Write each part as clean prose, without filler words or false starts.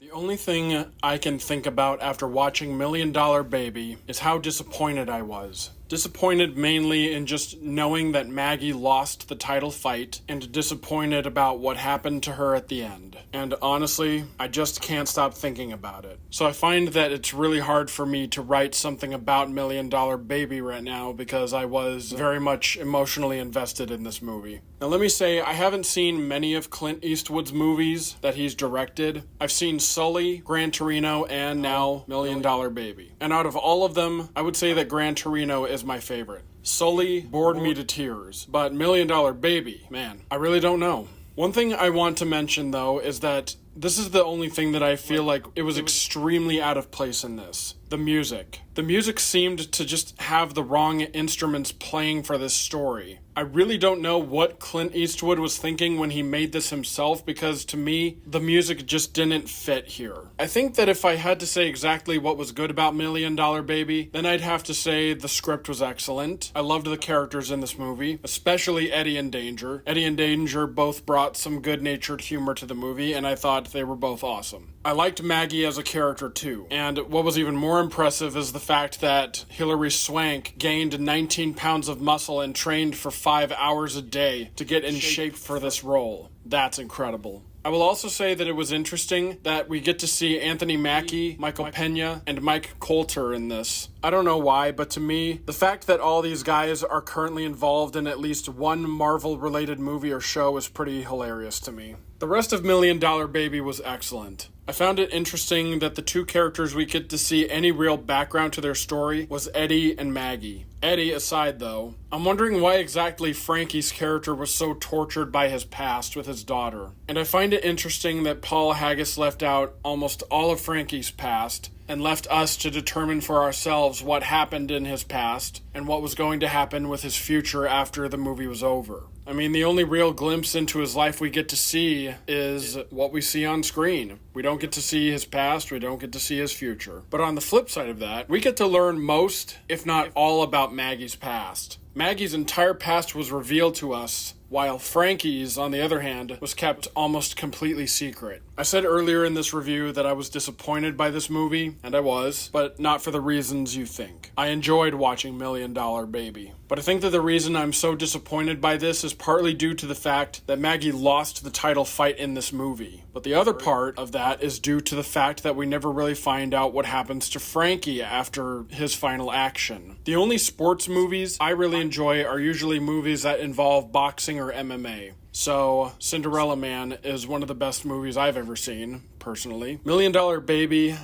The only thing I can think about after watching Million Dollar Baby is how disappointed I was. Disappointed mainly in just knowing that Maggie lost the title fight, and disappointed about what happened to her at the end. And honestly, I just can't stop thinking about it. So I find that it's really hard for me to write something about Million Dollar Baby right now because I was very much emotionally invested in this movie. Now let me say, I haven't seen many of Clint Eastwood's movies that he's directed. I've seen Sully, Gran Torino, and now Million Dollar Baby. And out of all of them, I would say that Gran Torino is my favorite. Sully bored me to tears, but Million Dollar Baby, man, I really don't know. One thing I want to mention, though, is that this is the only thing that I feel like it was extremely out of place in this. The music. The music seemed to just have the wrong instruments playing for this story. I really don't know what Clint Eastwood was thinking when he made this himself, because to me, the music just didn't fit here. I think that if I had to say exactly what was good about Million Dollar Baby, then I'd have to say the script was excellent. I loved the characters in this movie, especially Eddie and Danger. Eddie and Danger both brought some good-natured humor to the movie, and I thought they were both awesome. I liked Maggie as a character too, and what was even more impressive is the fact that Hilary Swank gained 19 pounds of muscle and trained for 5 hours a day to get in shape for this role. That's incredible. I will also say that it was interesting that we get to see Anthony Mackie, Michael Pena, and Mike Colter in this. I don't know why, but to me, the fact that all these guys are currently involved in at least one Marvel-related movie or show is pretty hilarious to me. The rest of Million Dollar Baby was excellent. I found it interesting that the two characters we get to see any real background to their story was Eddie and Maggie. Eddie aside, though, I'm wondering why exactly Frankie's character was so tortured by his past with his daughter. And I find it interesting that Paul Haggis left out almost all of Frankie's past and left us to determine for ourselves what happened in his past and what was going to happen with his future after the movie was over. I mean, the only real glimpse into his life we get to see is what we see on screen. We don't get to see his past, we don't get to see his future. But on the flip side of that, we get to learn most, if not all, about Maggie's past. Maggie's entire past was revealed to us, while Frankie's, on the other hand, was kept almost completely secret. I said earlier in this review that I was disappointed by this movie, and I was, but not for the reasons you think. I enjoyed watching Million Dollar Baby. But I think that the reason I'm so disappointed by this is partly due to the fact that Maggie lost the title fight in this movie. But the other part of that is due to the fact that we never really find out what happens to Frankie after his final action. The only sports movies I really enjoy are usually movies that involve boxing or MMA. So, Cinderella Man is one of the best movies I've ever seen, personally. Million Dollar Baby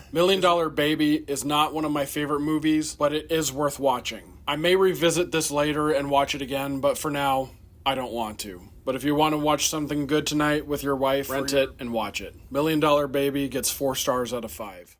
is not one of my favorite movies, but it is worth watching. I may revisit this later and watch it again, but for now, I don't want to. But if you want to watch something good tonight with your wife, rent it and watch it. Million Dollar Baby gets 4 stars out of 5.